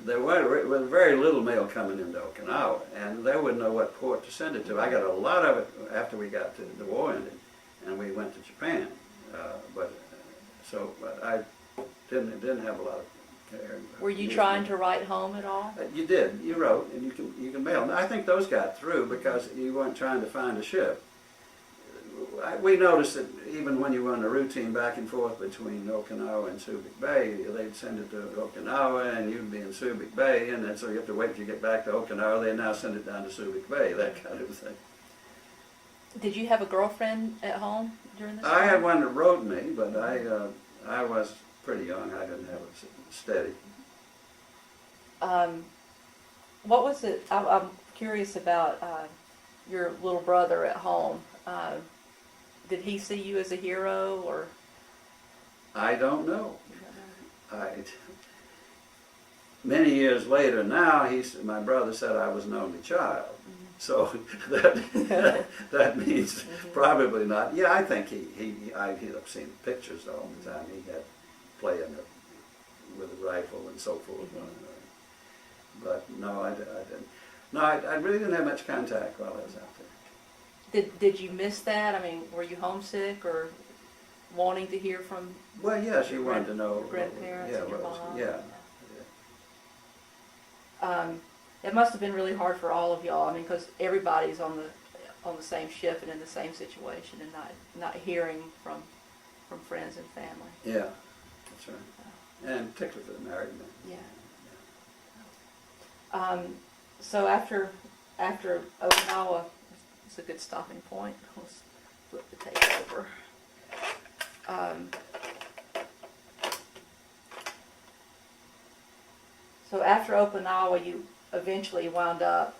There was very little mail coming into Okinawa, and they wouldn't know what port to send it to. I got a lot of it after we got to the war ended, and we went to Japan. But I didn't have a lot of care. Were you trying to write home at all? You did. You wrote, and you can mail. Now, I think those got through because you weren't trying to find a ship. We noticed that even when you were on a routine back and forth between Okinawa and Subic Bay, they'd send it to Okinawa and you'd be in Subic Bay, and then so you have to wait till you get back to Okinawa. They now send it down to Subic Bay, that kind of thing. Did you have a girlfriend at home during this time? I had one that wrote me, but I was pretty young. I didn't have it steady. What was it? I'm curious about your little brother at home. Did he see you as a hero, or? I don't know. Many years later, now my brother said I was an only child. So that means probably not. Yeah, I think I've seen pictures all the time. He had playing with a rifle and so forth. But no, I didn't. No, I really didn't have much contact while I was out there. Did you miss that? I mean, were you homesick or wanting to hear from? Well, yeah, she wanted to know. Grandparents and your mom. Yeah. It must have been really hard for all of y'all. I mean, because everybody's on the same ship and in the same situation, and not hearing from friends and family. Yeah, that's right. And particularly for the married men. Yeah. So after Okinawa, it's a good stopping point. Let's flip the tape over. So after Okinawa, you eventually wound up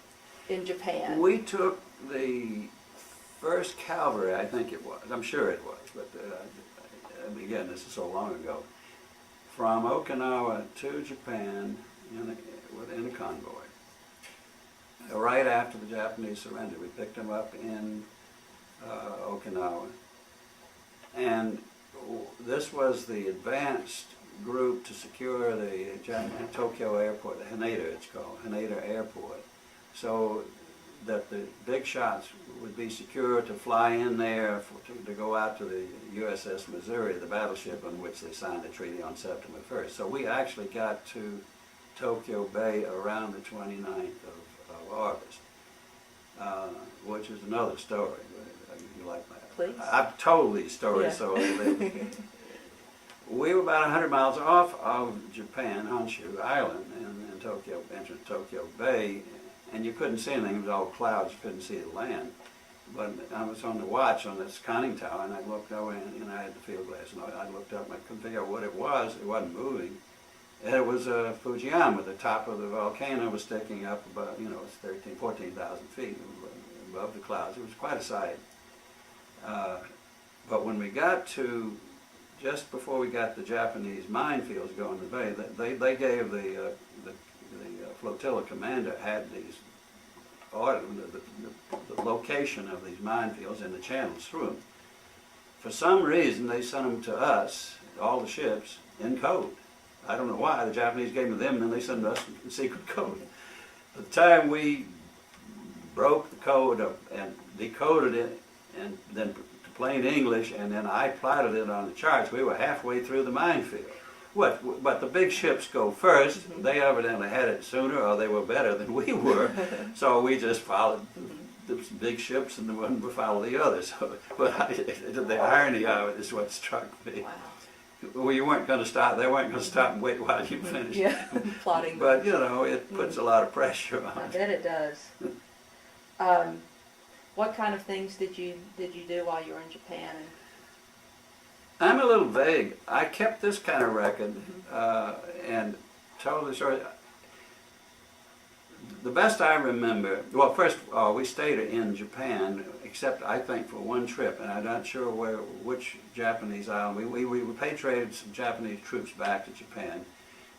in Japan. We took the 1st Cavalry, I think it was. I'm sure it was, but again, this is so long ago. From Okinawa to Japan in a convoy. Right after the Japanese surrendered, we picked them up in Okinawa. And this was the advanced group to secure the Tokyo airport, the Haneda it's called, Haneda Airport, so that the big shots would be secure to fly in there to go out to the USS Missouri, the battleship on which they signed the treaty on September 1st. So we actually got to Tokyo Bay around the 29th of August, which is another story. You like that? Please. I've told these stories, so we were about 100 miles off of Japan, Honshu Island, in Tokyo, entered Tokyo Bay, and you couldn't see anything. It was all clouds. You couldn't see the land. But I was on the watch on this conning tower, and I looked over, and I had the field glass, and I looked up, and I couldn't figure out what it was. It wasn't moving. And it was Fujiyama. The top of the volcano was sticking up about, it's 14,000 feet above the clouds. It was quite a sight. But when we got to, just before we got the Japanese minefields going to the bay, they gave the flotilla commander had these orders, the location of these minefields and the channels through them. For some reason, they sent them to us, all the ships, in code. I don't know why. The Japanese gave them to them, and then they sent us in secret code. By the time we broke the code up and decoded it, and then to plain English, and then I plotted it on the charts, we were halfway through the minefield. But the big ships go first. They evidently had it sooner, or they were better than we were. So we just followed the big ships, and we followed the others. But the irony of it is what struck me. Wow. Well, you weren't going to stop. They weren't going to stop and wait while you finished. Yeah, plotting. But it puts a lot of pressure on. I bet it does. What kind of things did you do while you were in Japan? I'm a little vague. I kept this kind of record and told the story. The best I remember, well, first of all, we stayed in Japan, except I think for one trip, and I'm not sure which Japanese island. We repatriated some Japanese troops back to Japan.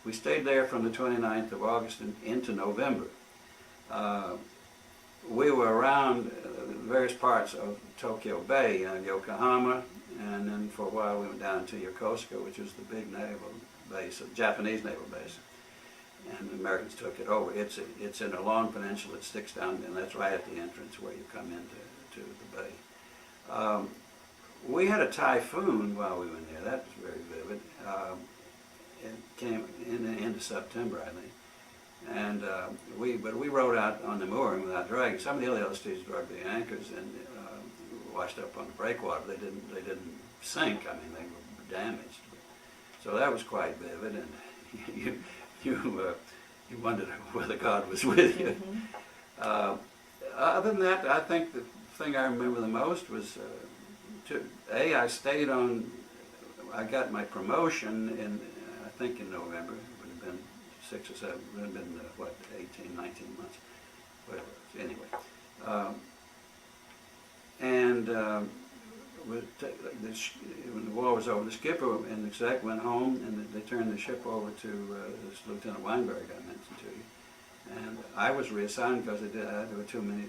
We stayed there from the 29th of August into November. We were around various parts of Tokyo Bay, Yokohama, and then for a while we went down to Yokosuka, which was the big naval base, a Japanese naval base. And the Americans took it over. It's in a long peninsula. It sticks down, and that's right at the entrance where you come into the bay. We had a typhoon while we were there. That was very vivid. It came in the end of September, I think. And we rode out on the mooring without dragging. Some of the other LSTs dragged the anchors and washed up on the breakwater. They didn't sink. I mean, they were damaged. So that was quite vivid, and you wondered whether God was with you. Mm-hmm. Other than that, I think the thing I remember the most was, I stayed on, I got my promotion in, I think in November. It would have been 6 or 7, it would have been, 18, 19 months, whatever. Anyway. When the war was over, the skipper and the exec went home, and they turned the ship over to this Lieutenant Weinberg I mentioned to you. And I was reassigned because there were too many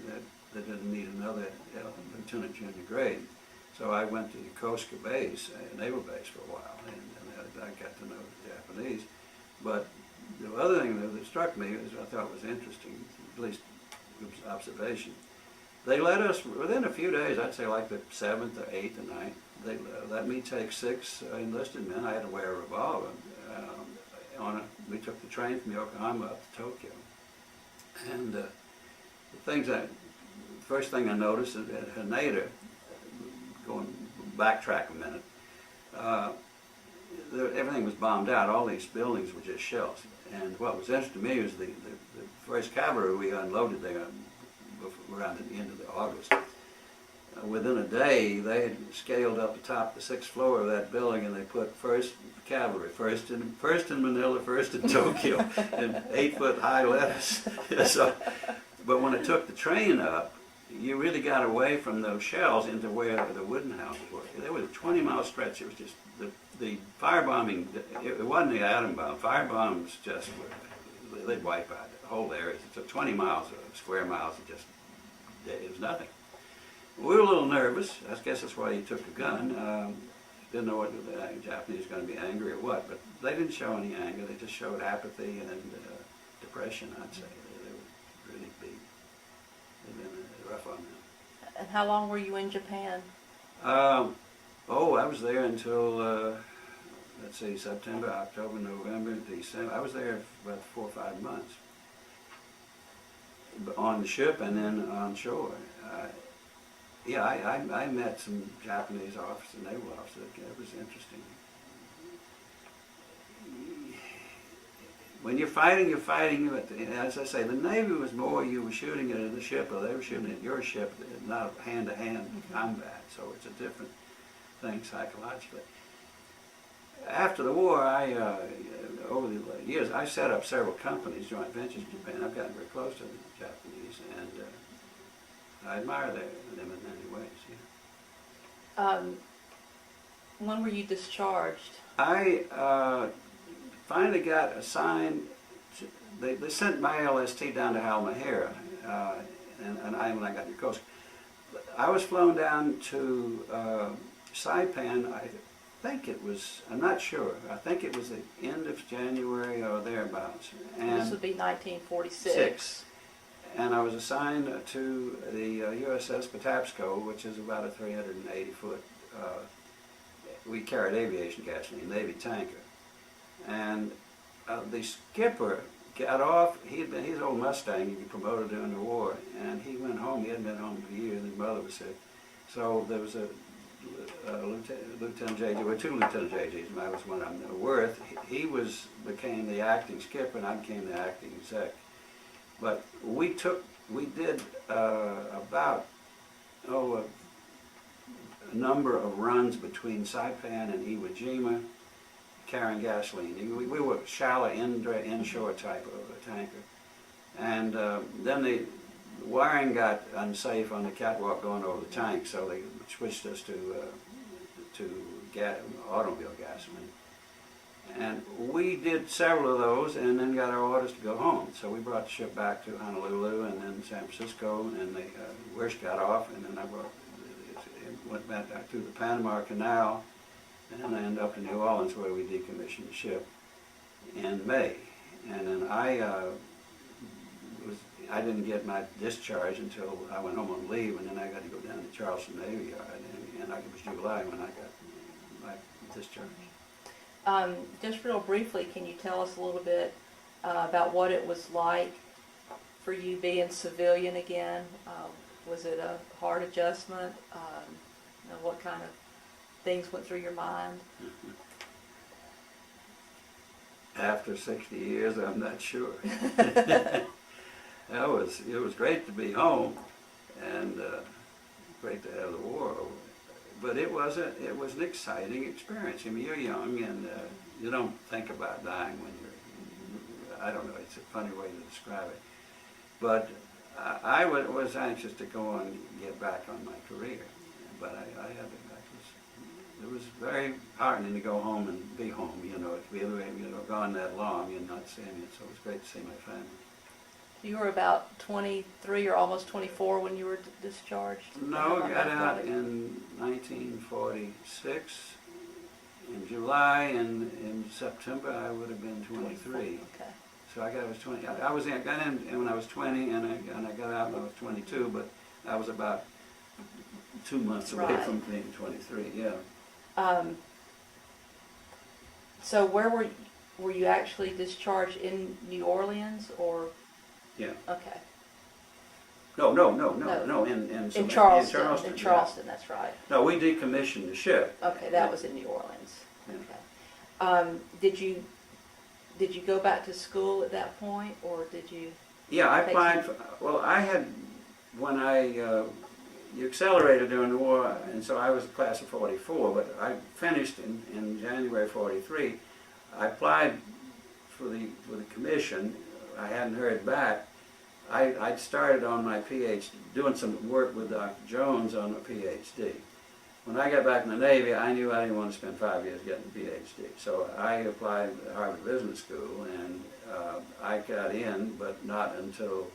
that didn't need another lieutenant junior grade. So I went to Yokosuka base, naval base, for a while, and I got to know the Japanese. But the other thing that struck me, is I thought was interesting, at least it was observation. They let us, within a few days, I'd say like the 7th or 8th or 9th, they let me take 6 enlisted men. I had to wear a revolver. We took the train from Yokohama up to Tokyo. And the first thing I noticed is at Haneda, backtrack a minute, everything was bombed out. All these buildings were just shells. And what was interesting to me was the first cavalry we unloaded there around the end of August. Within a day, they had scaled up the top, the 6th floor of that building, and they put 1st Cavalry, first in Manila, first in Tokyo, and 8-foot high letters. But when it took the train up, you really got away from those shells into where the wooden houses were. There was a 20-mile stretch. It was just the firebombing. It wasn't the atom bomb. Firebombs just they'd wipe out the whole area. So 20 miles, square miles, it was nothing. We were a little nervous. I guess that's why he took a gun. Didn't know whether the Japanese were going to be angry or what, but they didn't show any anger. They just showed apathy and depression, I'd say. They were really beat. They'd been rough on them. And how long were you in Japan? I was there until, let's see, September, October, November, December. I was there for about 4 or 5 months. On the ship and then on shore. I met some Japanese officers, naval officers. It was interesting. When you're fighting, as I say, the Navy was more you were shooting it at the ship or they were shooting at your ship, not hand-to-hand combat. So it's a different thing psychologically. After the war, over the years, I set up several companies, joint ventures in Japan. I've gotten very close to the Japanese, and I admire them in many ways. Yeah. When were you discharged? I finally got assigned. They sent my LST down to Halmahera, and when I got to Yokosuka, I was flown down to Saipan. I think it was, I'm not sure, I think it was the end of January or thereabouts. And This would be 1946. And I was assigned to the USS Patapsco, which is about a 380-foot, we carried aviation gasoline, Navy tanker. And the skipper got off, he's an old Mustang, he'd been promoted during the war, and he went home. He hadn't been home for years, his mother was sick. So there was a Lieutenant J.G., well, 2 Lieutenant J.G.'s, I was one of them, Worth. He became the acting skipper, and I became the acting exec. But we did about a number of runs between Saipan and Iwo Jima carrying gasoline. We were shallow inshore type of a tanker. And then the wiring got unsafe on the catwalk going over the tank, so they switched us to automobile gasoline. And we did several of those and then got our orders to go home. So we brought the ship back to Honolulu and then San Francisco, and the Wish got off, and then it went back through the Panama Canal and then up to New Orleans, where we decommissioned the ship in May. And then I didn't get my discharge until I went home on leave, and then I got to go down to Charleston Navy Yard, and it was July when I got my discharge. Just real briefly, can you tell us a little bit about what it was like for you being civilian again? Was it a hard adjustment? What kind of things went through your mind? After 60 years, I'm not sure. It was great to be home, and great to have the war over. But it was an exciting experience. I mean, you're young, and you don't think about dying when I don't know, it's a funny way to describe it. But I was anxious to go on and get back on my career. But it was very heartening to go home and be home. You know, if we had gone that long and not seeing it, so it was great to see my family. You were about 23 or almost 24 when you were discharged? No, I got out in 1946 in July, and in September I would have been 23. Okay. So I got in when I was 20, and I got out when I was 22, but I was about 2 months away from being 23. Yeah. So where were you actually discharged, in New Orleans or? Yeah. Okay. No. In Charleston. In Charleston, yeah. That's right. No, we decommissioned the ship. Okay, that was in New Orleans. Yeah. Okay. Did you go back to school at that point, or did you? Yeah, I applied. You accelerated during the war, and so I was a class of 44. But I finished in January '43. I applied for the commission. I hadn't heard back. I'd started on my PhD, doing some work with Dr. Jones on a PhD. When I got back in the Navy, I knew I didn't want to spend 5 years getting a PhD. So I applied at Harvard Business School, and I got in, but not until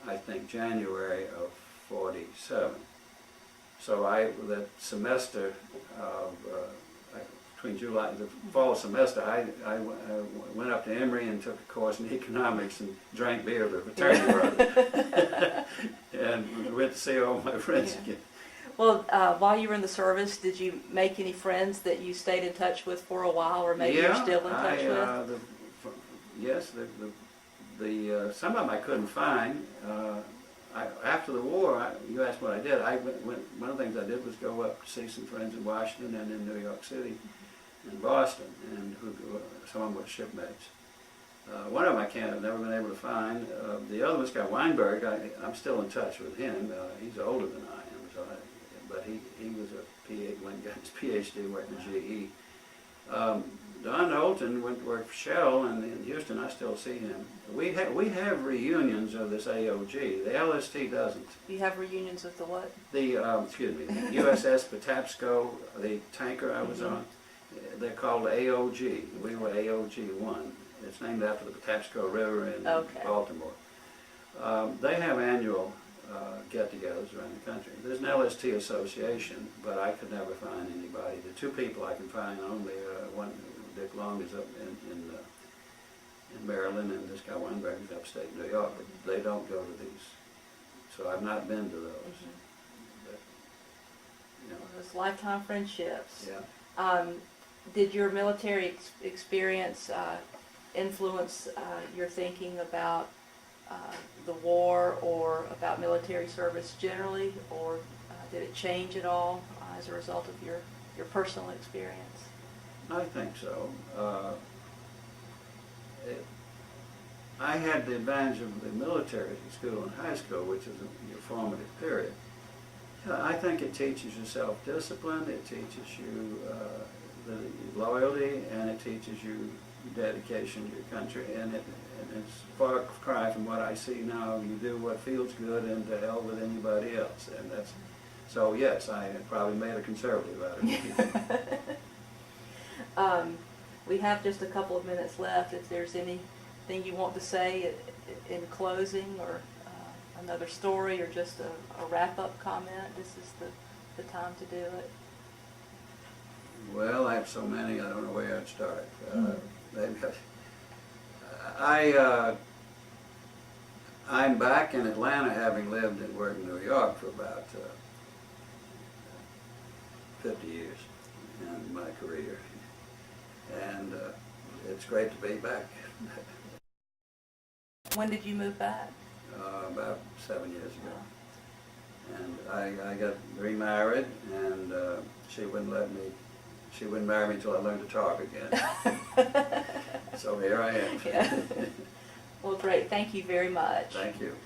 I think January of '47. So that semester of between July, the fall semester, I went up to Emory and took a course in economics and drank beer with a fraternity brother. And went to see all my friends again. Well, while you were in the service, did you make any friends that you stayed in touch with for a while, or maybe you're still in touch with? Yes, some of them I couldn't find. After the war, you asked what I did. One of the things I did was go up to see some friends in Washington and in New York City and Boston, and some of them were shipmates. One of them I've never been able to find. The other was Scott Weinberg. I'm still in touch with him. He's older than I am, but he was a PhD, went and got his PhD working at GE. Don Holton went to work for Shell, and in Houston I still see him. We have reunions of this AOG. The LST doesn't. You have reunions with the what? The USS Patapsco, the tanker I was on. They're called AOG. We were AOG-1. It's named after the Patapsco River in Baltimore. They have annual get-togethers around the country. There's an LST association, but I could never find anybody. The two people I can find only one. Dick Long is up in Maryland, and this guy Weinberg is upstate New York, but they don't go to these. So I've not been to those. But, Those lifetime friendships. Yeah. Did your military experience influence your thinking about the war or about military service generally, or did it change at all as a result of your personal experience? I had the advantage of the military school and high school, which is your formative period. I think it teaches you self-discipline, it teaches you the loyalty, and it teaches you dedication to your country. And it's far cry from what I see now. You do what feels good, and to hell with anybody else. And that's so. Yes, I probably made a conservative out of it. We have just a couple of minutes left. If there's anything you want to say in closing, or another story, or just a wrap-up comment, this is the time to do it. Well, I have so many, I don't know where I'd start. I'm back in Atlanta, having lived and worked in New York for about 50 years in my career. And it's great to be back. When did you move back? About 7 years ago. And I got remarried, and she wouldn't marry me until I learned to talk again. So here I am. Yeah. Well, great. Thank you very much. Thank you.